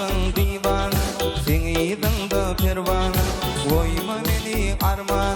aşığın divan, seni da pervan, koyma beni arman,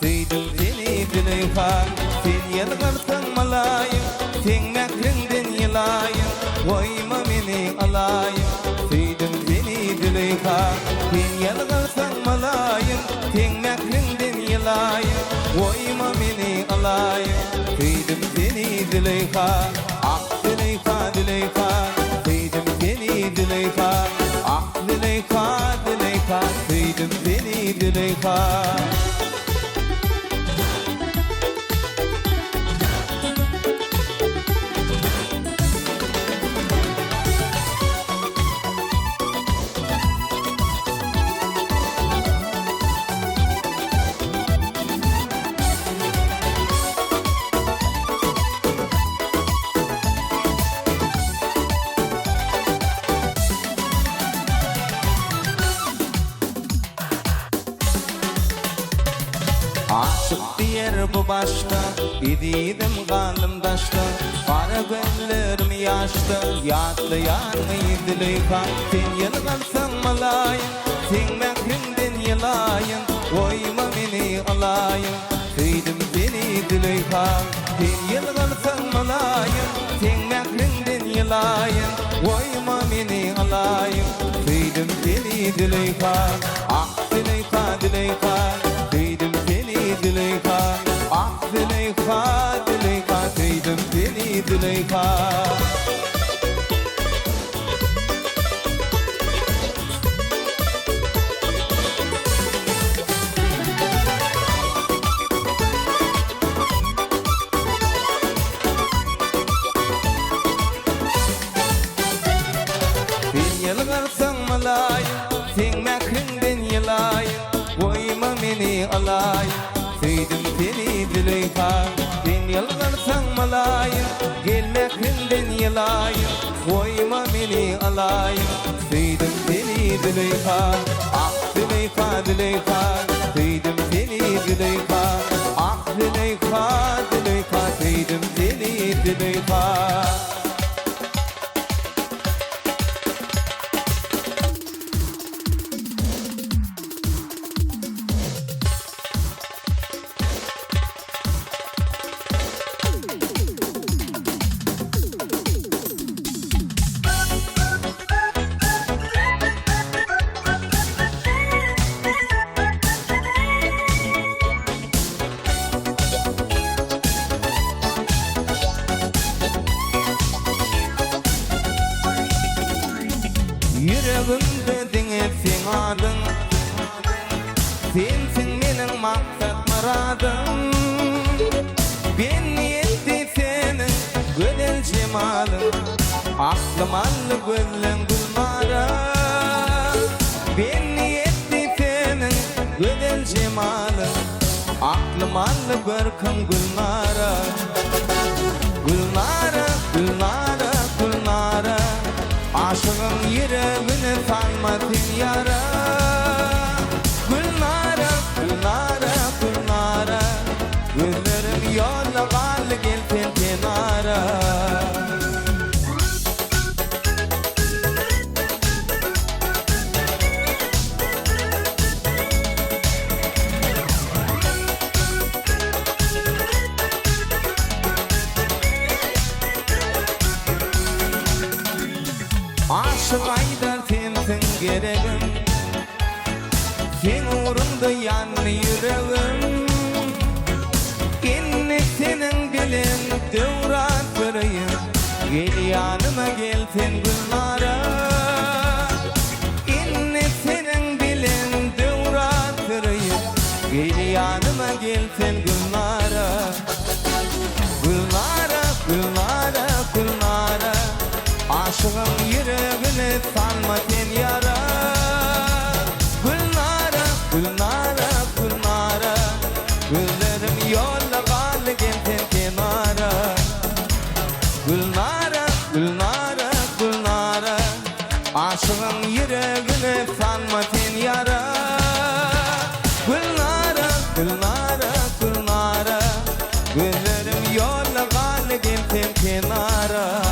sevdim seni Züleyha, sen yalgarsın malayım, sen mekrinden yılayım, koyma beni alayım, sevdim seni Züleyha, sen yalgarsın malayım, sen mekrinden yılayım, koyma beni alayım, sevdim seni Züleyha, ah Züleyha, Züleyha, sevdim seni Züleyha, ah Züleyha, Züleyha, sevdim seni Züleyha. Aşık diyer bu başta, ididim galım daşta, kara gözlerim yaşta, yatlayan Züleyha, sen yalgarsın malayım, sen mekrinden yılayım, koyma beni alayım, sevdim seni Züleyha, sen yalgarsın malayım, sen mekrinden yılayım, koyma beni alayım, sevdim seni Züleyha, ah Züleyha, Züleyha, sevdim seni Züleyha, ah Züleyha, Züleyha, sevdim seni Züleyha. Sen yalgarsın malayım, sen mekrinden yılayım, koyma beni alayım, sevdim seni Züleyha, sen yalgarsın malayım, gel mekrinden yılayım, koyma beni alayım, sevdim seni Züleyha, ah Züleyha, Züleyha, sevdim seni Züleyha, ah Züleyha, Züleyha, sevdim seni Züleyha. Yüreğimde dinle sen adın, sensin benim maksat muradım, ben niyetti senin güzel cemalın, aklım allı gözlüm gülmara, ben niyetti senin güzel cemalın, aklım allı görkün gülmara, gülmara, gülmara, gülmara, aşığın yüreğini sanmasın yara, Gülnara, Gülnara, Gülnara, gözlerim yolla kaldı gelsin kenara. Aşık aydar sensin gereğim, sen uğrunda yanlı yüreğim, inni senin dilin devratırayım, gel yanıma gel sen Gülnara, inni senin dilin devratırayım, gel yanıma gel sen Gülnara, Gülnara, Gülnara, Gülnara, aşığın yüreğini sanma sen yara, Gülnara, Gülnara, Gülnara, gözlerim yolla kaldı gelsin kenara, Gülnara, Gülnara, Gülnara, aşığın yüreğini sanma sen yara, Gülnara, Gülnara, Gülnara, gözlerim yolla kaldı gelsin kenara.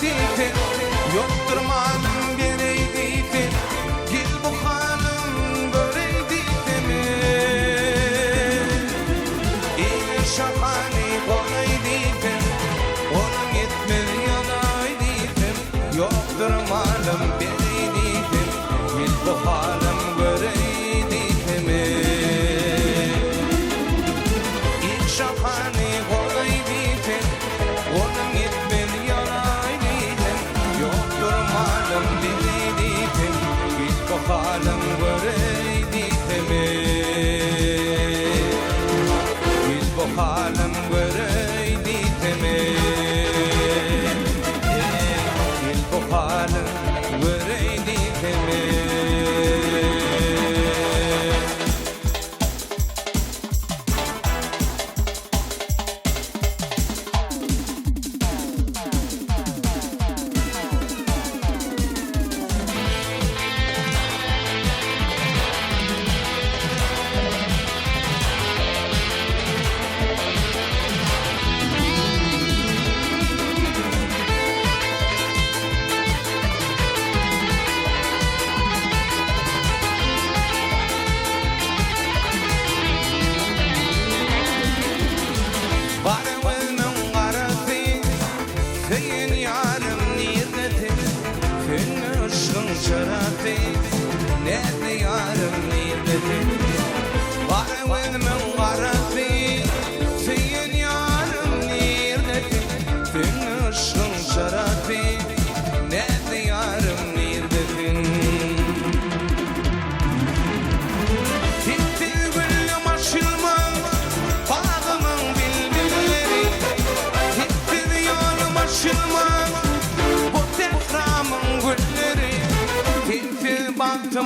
deytin, yoktur malım berey deytin, gel bu hanım görey deytimi. Şahane kolay deytin, onun etmez yanay deytin, yoktur malım berey deytin, gel bu hanım görey deytimi. Şahane kolay deytin, onun etmez yanay deytin, yoktur malım berey deytin, gel bu hanım görey deytimi. Bu halim görey deytimi. Bu halim görey deytimi.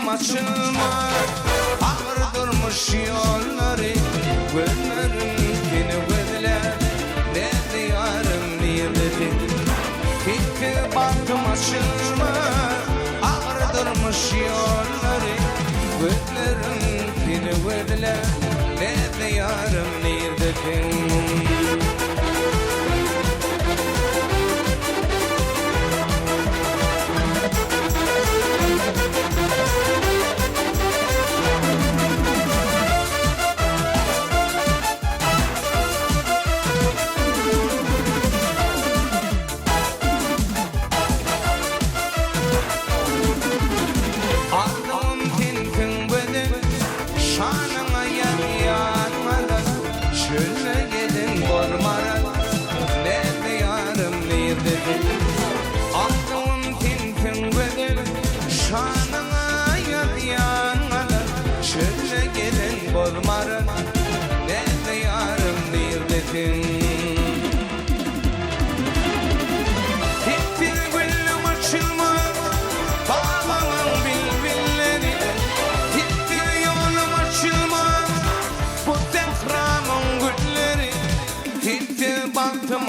Açılmaz, ağır durmuş yolları, gönlerin beni gözler, nerede yarım nerededir? Fikri baktım açılmaz, ağır durmuş yolları, gönlerin beni gözler, nerede yarım nerededir?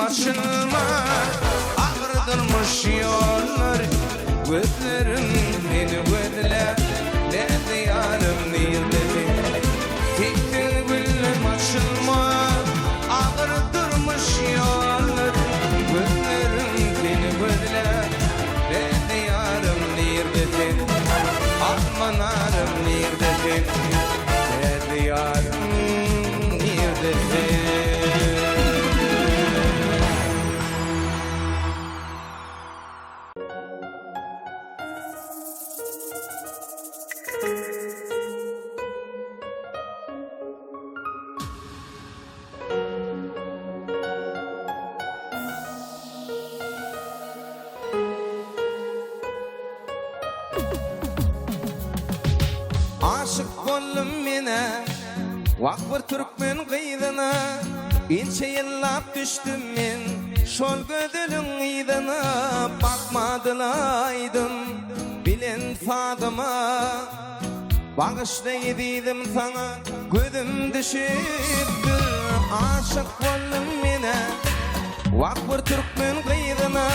Açılmaz, ağırdırmış yolları, gözlerim beni gözler, nerede yarım nerededir? Tektir gülüm açılmaz, ağırdırmış yolları, gözlerim beni gözler, nerede yarım nerededir? Armanarım nerededir? Nerede yarım nerededir? Aşık bollum mene, vak bir Türkmen kıydına, inçe yıllap düştüm men, şol gödülün ıydına, bakmadılaydım, bilen fadıma, bağışlaydıydım sana, gözüm düşüptür. Aşık bollum mene, vak bir Türkmen kıydına,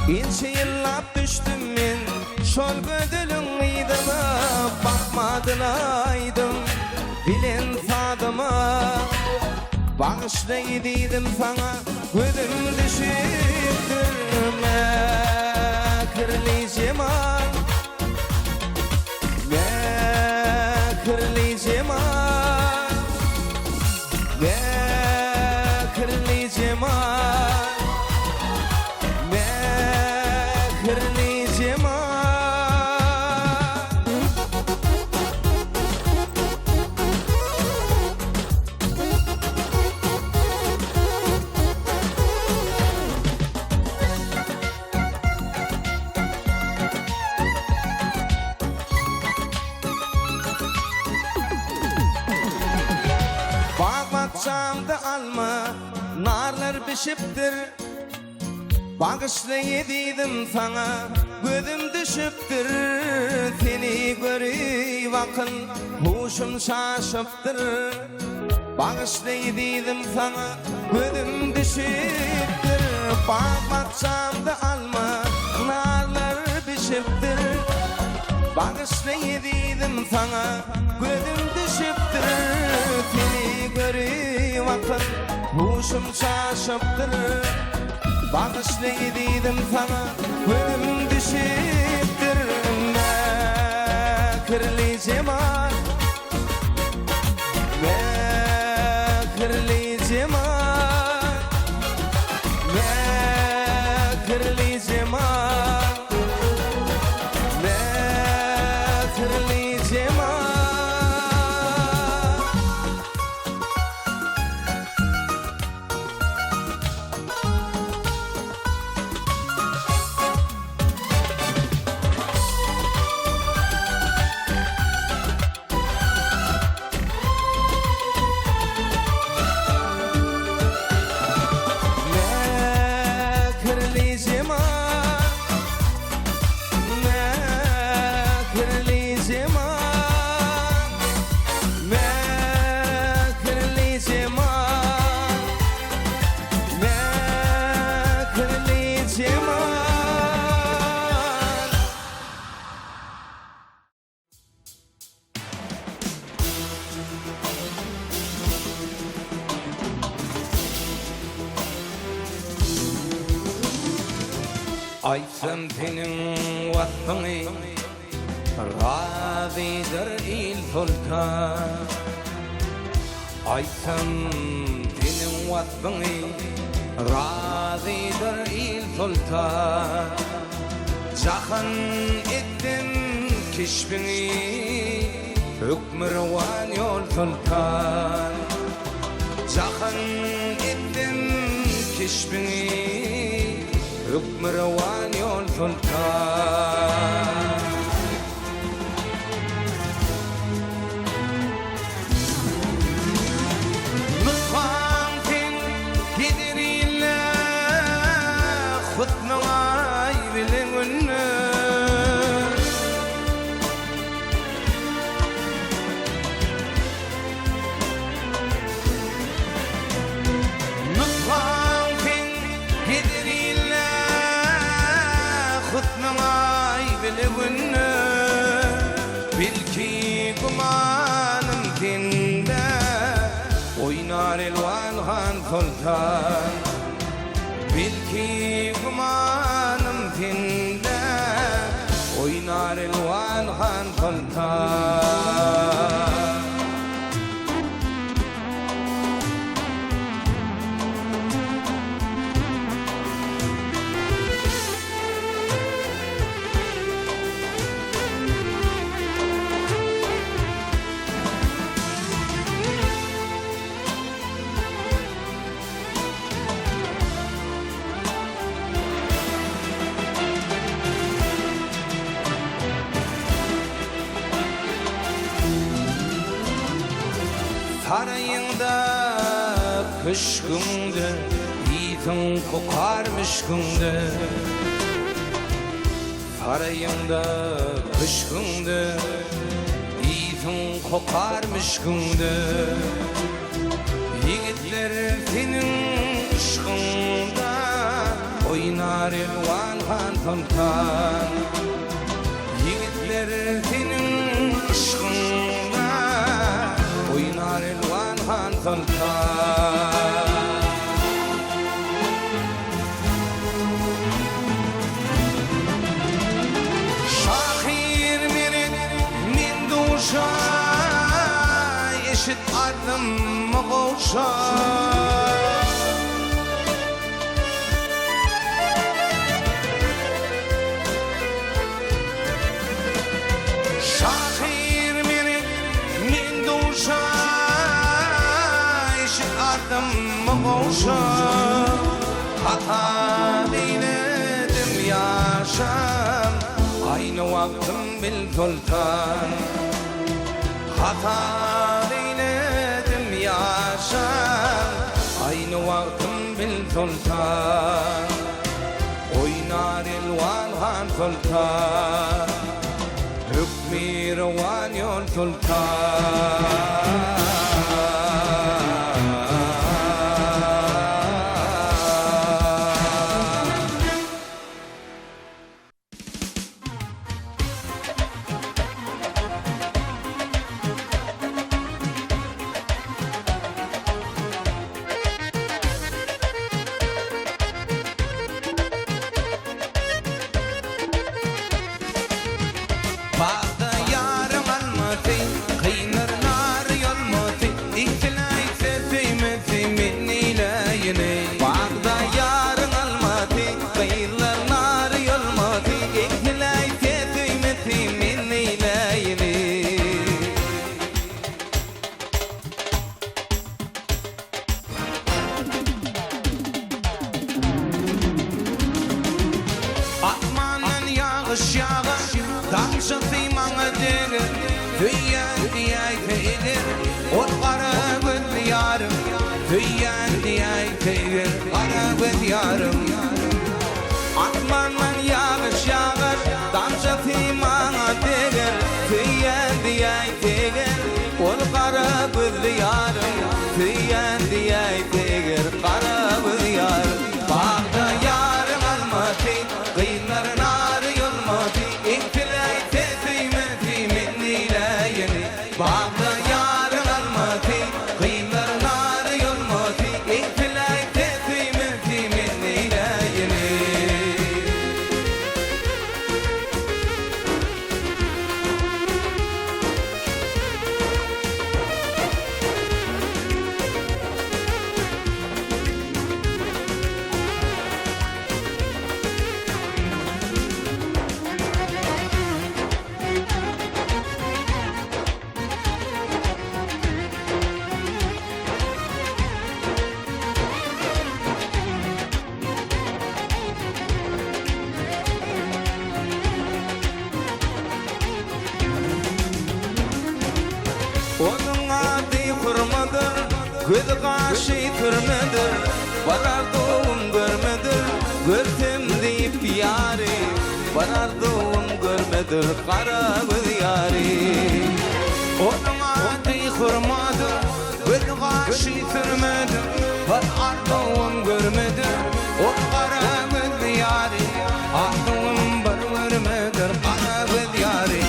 inçe yıllap düştüm men, şol gödülün ıydına, bakmadılaydım, bilen fadıma, bağışlaydıydım sana, gözüm düşüptür. düşüpdir. Bağışlaydım sana, gözüm düşüptir. Seni görüp akıl, huşum şaşıptır. Bağışlaydım sana, gözüm düşüptir. Bağbatçamda alma, narlar bişiptir. Bağışlaydım sana, gözüm düşüptir. Seni görüp akıl, huşum şaşıptır. Bağışlaydım sana, gözüm düşüptir. Mekirli cemal, mekirli cemal, mekirli cemal, mekirli cemal. Aytsam senin vattını razıdır il sultan. Aytsam senin vattını razıdır il sultan. Jahan ettim kişbini hükmürvan yol sultan. Jahan ettim kişbini hükmürvan yol sultan. Nutfan sen gideriyle hutnavay bilen günü. Nutfan sen gideriyle hutnavay bilen günü. Bilki kumanım sende oynar elvan han sultan. Bilki kumanım sende oynar elvan han sultan. Sarayında kışkındı, yiğitin kokarmış gündü. Sarayında kışkındı, yiğitin kokarmış gündü. Yiğitler senin ışkında oynar elvan han sultan. Yiğitler senin ışkında oynar elvan han sultan. Şahir menin min duşa eşit adım mağuşa. Şahir menin min duşa eşit adım mağuşa. Hata eyledim yaşam aynı vaktim bil sultan. Hata eyledim yaşam aynı vaktim bil sultan oynar ilvan sultan hükmü revan yol sultan Bağda yarım almadı, kıyınır nar yolmadı, İhtilay sefimeti minnilayını. Bağda yarım almadı, kıyınır nar yolmadı, İhtilay sefimeti minnilayını. Atmanın yağış yağış, damşı kıymana denir, tüyyen diyey teyir, ol kara gül yarım, tüyyen diyey teyir, kara gül yarım. Atmanın yağış yağış, damşı kıymana denir, tüyyen diyey teyir, ol kara gül yarım, tüyyen diyey teyir, kara gül yarım. Bağda yarım almadı, kıyınlar nar yolmadı, İhtilay sefimeti minnilayını. Bağda yarım almadı, kıyınlar nar yolmadı, İhtilay sefimeti minnilayını. Onun adı hurmadır, göz kaşı türmedir, varardığım görmedir, görsem deyip yari, varardığım görmedir, kara göz yari. Onun adı hurmadır, göz kaşı türmedir, varardığım görmedir, o kara göz yari, aklım bir vermedir, kara göz yari.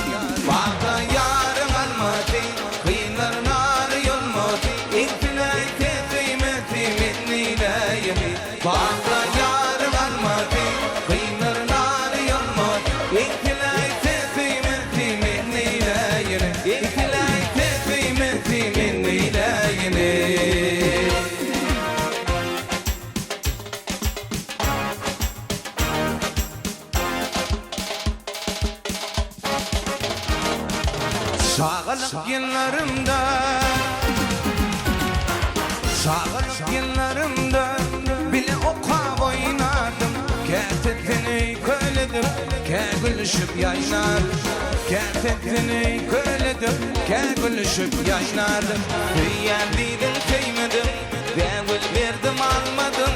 Bağda yarım almadı, kıyınlar nar yolmadı, İhtilay sefimeti minnilayını. Bağda yarım almadı, kıyınlar nar yolmadı, İhtilay sefimeti minnilayını. İhtilay sefimeti minnilayını. Sağlık yıllarımda, sağlık yıllarımda bile oka oynardım. Kertetini köledim, gülüşüp yaynardım. Kertetini köledim, gülüşüp yaynardım. Hüyendiydim teymedim, gül verdim almadım.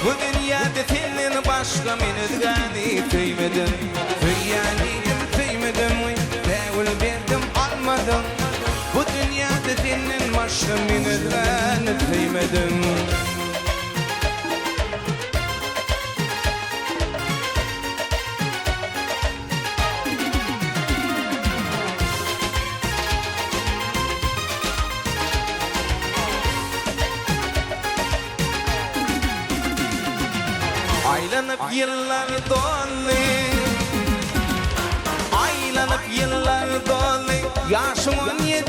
Bu dünyada senin başka menizgani teymedim. Hüyendiydim teymedim, gül verdim almadım. Bu dünyada senin başka menizgani teymedim. Aylanıp yıllar doldu, aylanıp yıllar doldu, yaşım 17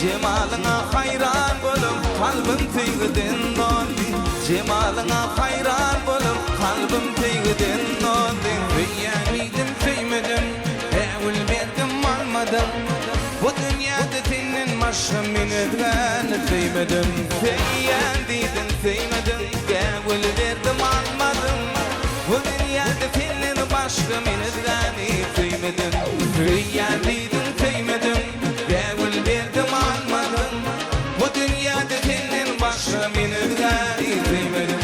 cemalına hayran bolup kalbim tüygüden doldu. Cemalına hayran bolup kalbim tüygüden doldu. Hüyyaniydim tüymedim, evvel verdim almadım. Bu dünyada senin başka menizgani tüymedim. Hüyyandiydim tüymedim, evvel verdim almadım. Bu dünyada senin başka menizgani tüymedim. Hüyyandiydim tüymedim, evvel verdim almadım. Bu dünyada senin başka menizgani tüymedim.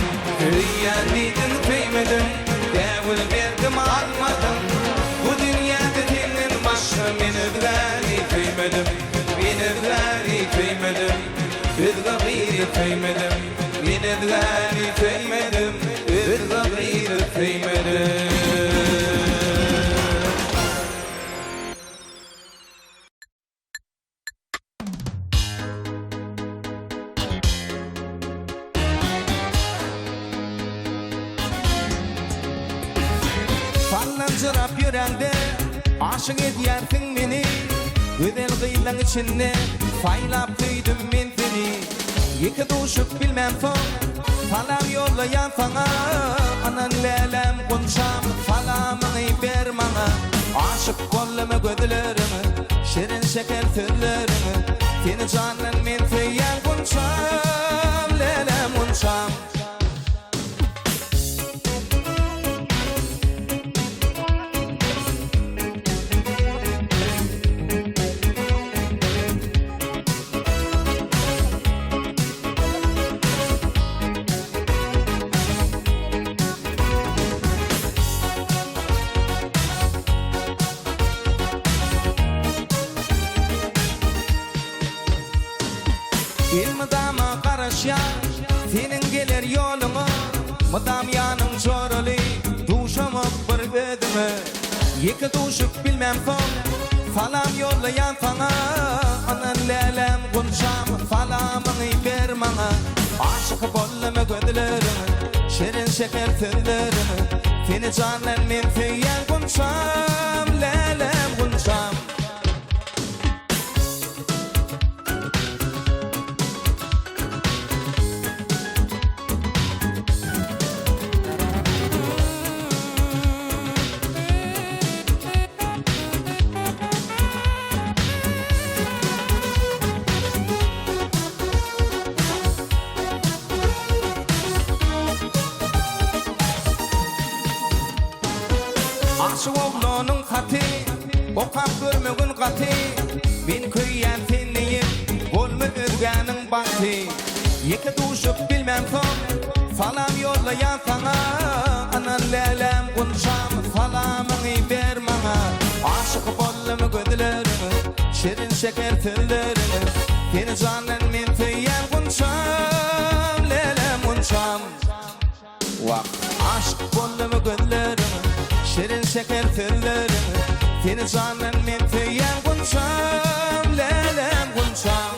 Nidin kıymedim Devil verdim almadım Bu dünyada senin başka Beni gari kıymedim Beni gari kıymedim Bir gari kıymedim Beni gari kıymedim Bir gari kıymedim Fallancırap yüreğde aşık ediyersin beni Güzel kıyılan içinde faylap duydum ben seni Yıkı duşup bilmem son falam yollayan sana Anan lelem konuşam falamını ver bana Aşık kollama gödülerimi şirin şeker türlerimi Seni canın men tüyen konuşam lelem konuşam İlmidama karışyan senin gelir yolunu Mıdam yanın çorulu duşamıp bir ödümü Yıkı duşup bilmem son falam yollayan sana Anan lelem konuşam falamını ver bana Aşık bollama gödülerimi şirin şeker türlerimi Seni canın men tüyen konuşam lelem konuşam Aşı oğlunun katı, okap görmüğün katı Ben köyyen senleyim, olma özgenin batı Yıkı duşup bilmem son, falam yollayan sana Anan lelem konuşam, falamını ver bana Aşık bollama gödülerimi, şirin şeker türlerimi Seni canın men tüyen konuşam, lelem konuşam Aşık bollama gödülerimi şirin şeker türlerimi Seni canın men tüyen konuşam lelem konuşam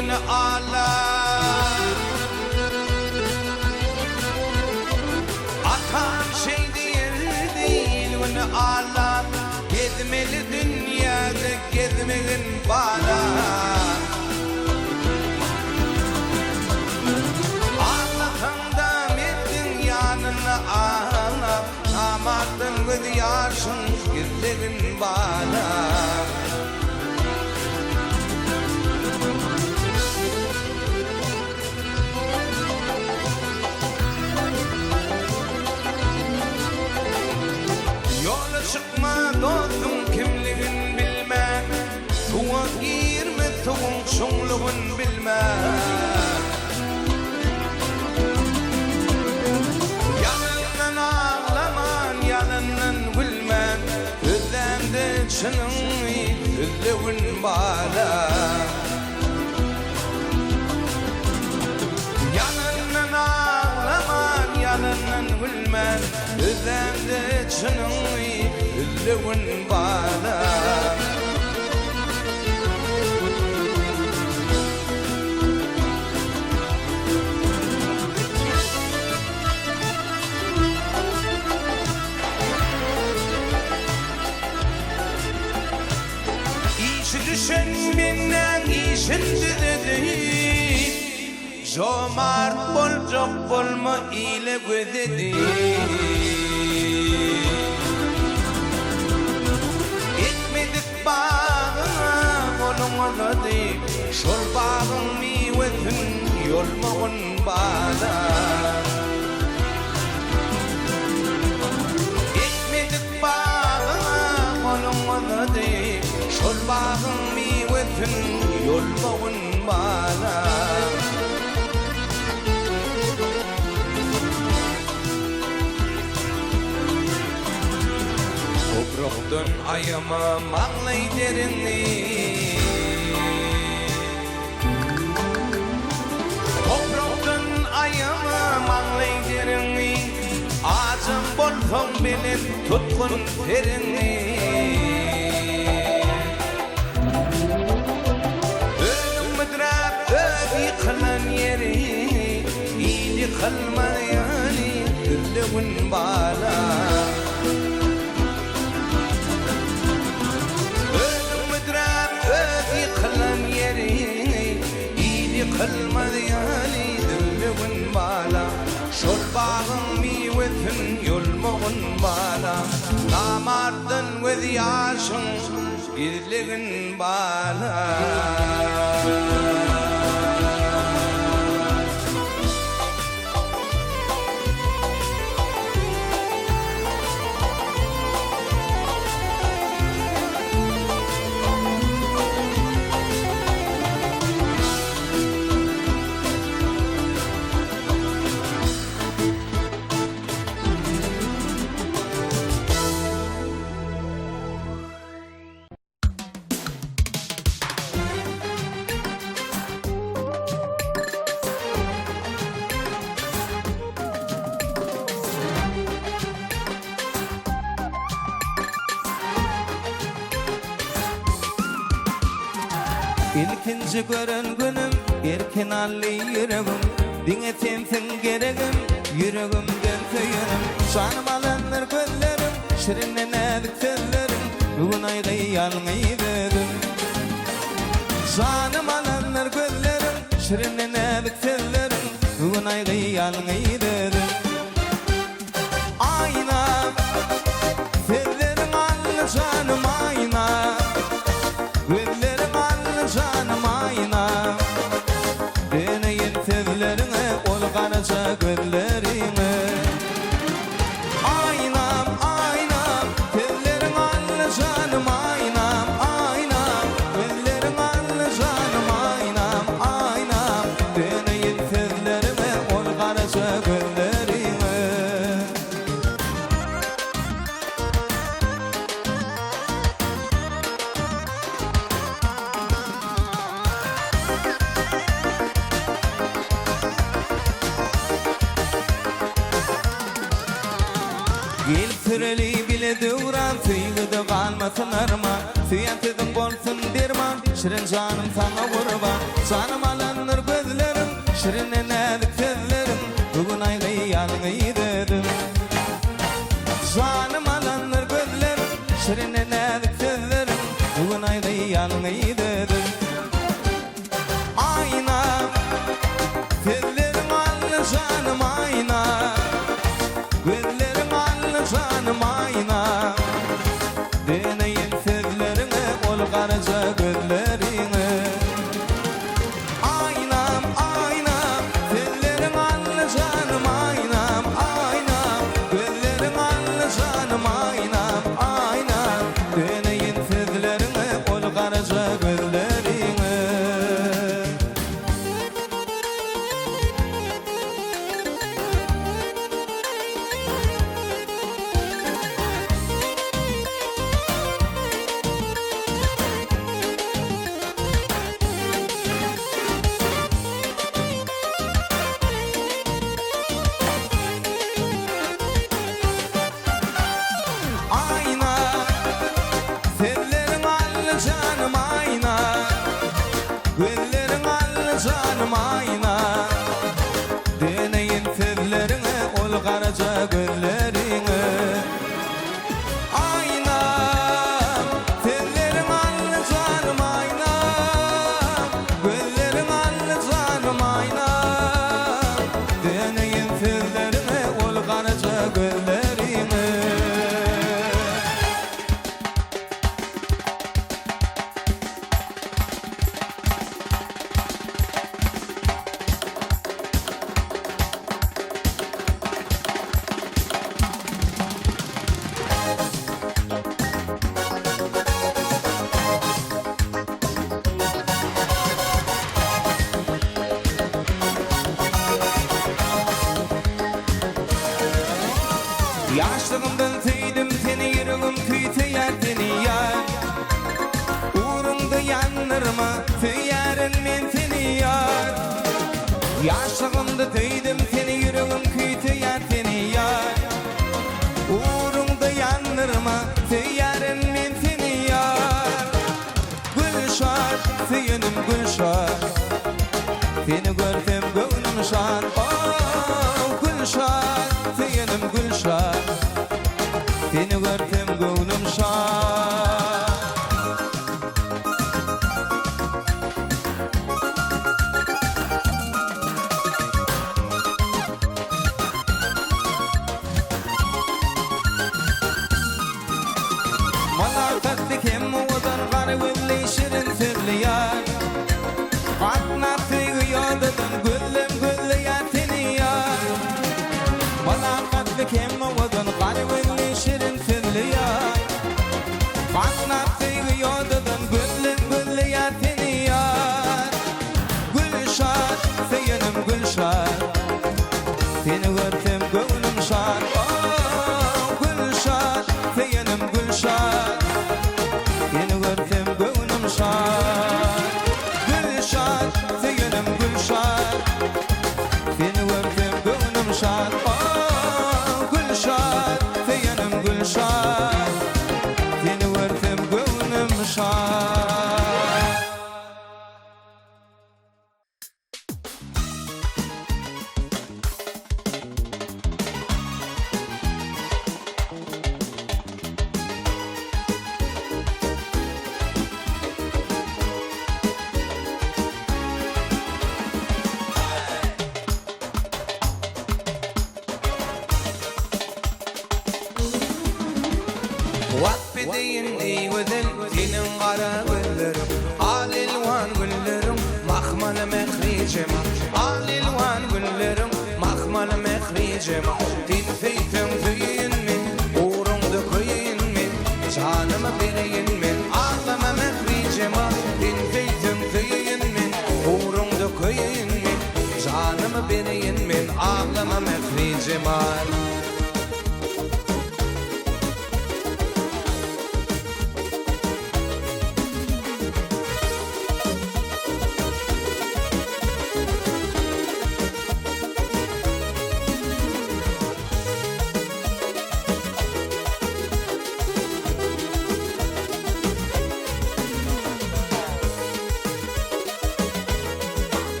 من Allah Atam şey değil ve Allah Gezmeli dünyada gezmeyin bana Allah'ından ettin yanına ağla Namardan göz yaşın gizleyin bana Çıkma dostum kimliğin bilmem Tuğa girme tuğun şunluğun bilmem Yanından ağlaman yanından gülmen Özlemde çınım özlevin bala Yanından ağlaman yanından gülmen Özlemde çınıngı üllüğün bala Düşen benden işindi dedi Jomar bol çok bolma ile gödedi Gitmedik bağına kolum oladı Şol bağın mivetin yolmağın bağla Gitmedik bağına kolum oladı Şol bağın mivetin yolmağın bana Toproktan ayama mağlay derinli Toproktan ayama mağlay derinli Ağzım bolfam benim tutkun terini Kılan yeri iyili kılmayani üllüğün bala Ölüm müdrab ödi kılan yeri iyili kılmayani üllüğün bala Şol bağın mivetin yolmağın bala Namardın ve yaşın izliğin bala İlkinci gören günüm erken allı yüreğim Dine sensin gereğim yüreğimden söylerim Canım alanlar gözlerim şirinle nazik sözlerim Bugün aygı yalmayı dedim Canım alanlar gözlerim şirinle nazik sözlerim Bugün aygı yalmayı dedim Ayna sözlerim allı canım ayna Canım ayna Deneyin sevlerine ol karaca gözlerine Aynam aynam Sevlerin allı canım aynam aynam Gözlerin allı canım aynam aynam Deneyin sevlerine ol karaca gözlerine Gel süreli bile devran Süygüde kalmasın arman Süyentizin bolsun derman Şirin canım sana kurban Canım alanır gözlerim Şirin nazik sözlerim Bugün aygı yalmayı dedim Canım alanır gözlerim Şirin nazik sözlerim Bugün aygı yalmayı dedim Ayna sözlerim allı canım ayna Gözlerim allı canım ayna Deneyin sözlerine ol karaca gözlerine Aynam aynam sözlerim allı canım aynam aynam Gözlerim allı canım aynam aynam Deneyin sözlerine ol karaca gözlerine Yaşlığımdan tüydüm seni yüreğim küytüyer seni yar Uğrunda yanırma tüyerin men seni yar Yaşlığımda tüydüm seni yüreğim küytüyer seni yar Uğrunda yanırma tüyerin men seni yar Gülşar tüyünüm Gülşar Seni görsem gönlüm şan Gülşar tüyünüm Gülşar Seni görsem gönlüm şan Malakatlık hem oğuzdan garibli şirin sirli yar Fatna tüyü yodadan güllüm güllü yar seni yar Malakatlık hem oğuzdan garibli şirin sirli yar Fatna tüyü yodadan güllüm güllü yar seni yar Gülşar seyenim Gülşar Seni görsem gönlüm şan Gülşar seyenim Gülşar Seni görsem gönlüm şan Gülşar seyenim Gülşar Seni görsem gönlüm şan Gülşar seyenim Gülşar Seni görsem gönlüm şan Vakfideyin ey güzel senin kara güllerim Alilvan güllerim mahmalı mehricema Alilvan güllerim mahmalı mehricema Din feytin tüyün min uğrumda köyün min Canımı bireyin min ağlama mehricema Din feytin tüyün min uğrumda köyün min Canımı bireyin min ağlama mehricema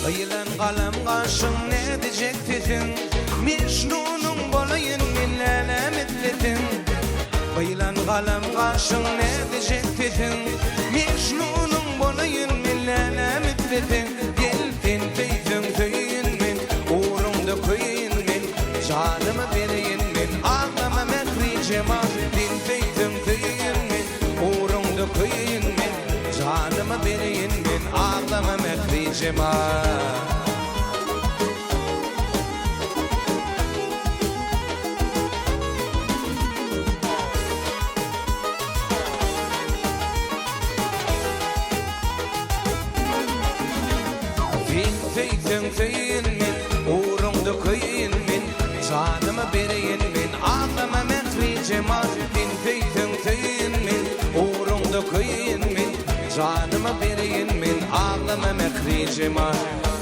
Ayılan kalem kaşın ne diyecektin Mecnun'un bolayın millele mitletin Ayılan kalem kaşın ne diyecektin Mecnun'un bolayın millele mitletin Geltin teytin tüyün min uğrumda köyün min Canımı bireyin min ağlama mehricema Din teytin tüyün min uğrumda köyün min Canımı bireyin min ağlama mehricema Feytin tüyün min uğrumda köyün min Canımı bireyin min ağlama mehricema Din feytin tüyün min uğrumda köyün min Canımı bireyin min ağlama mehricema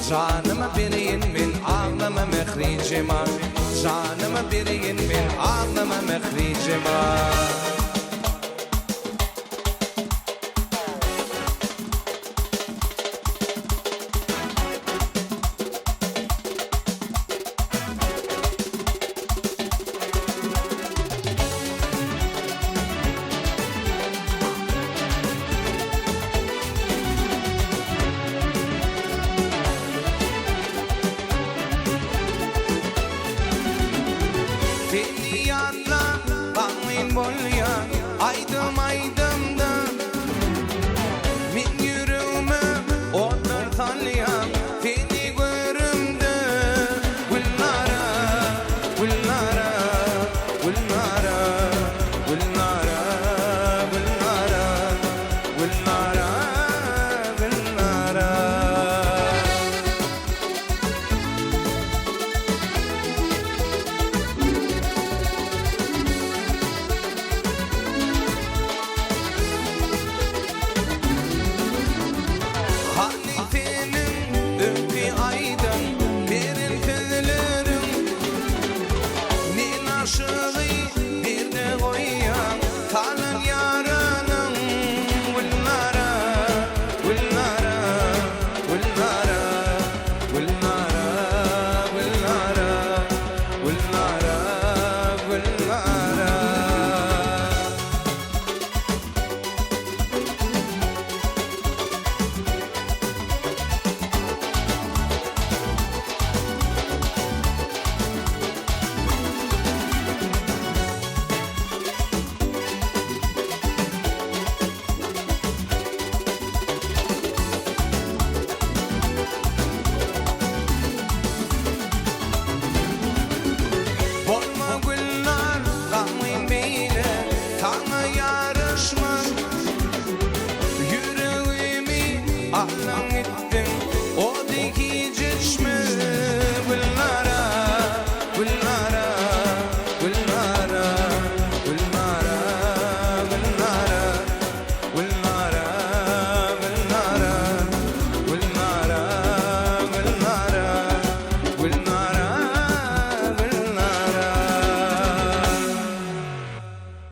Canımı bireyin min ağlama mehricema Canımı bireyin min ağlama mehricema Seni yanla bağlayın bolya Aydı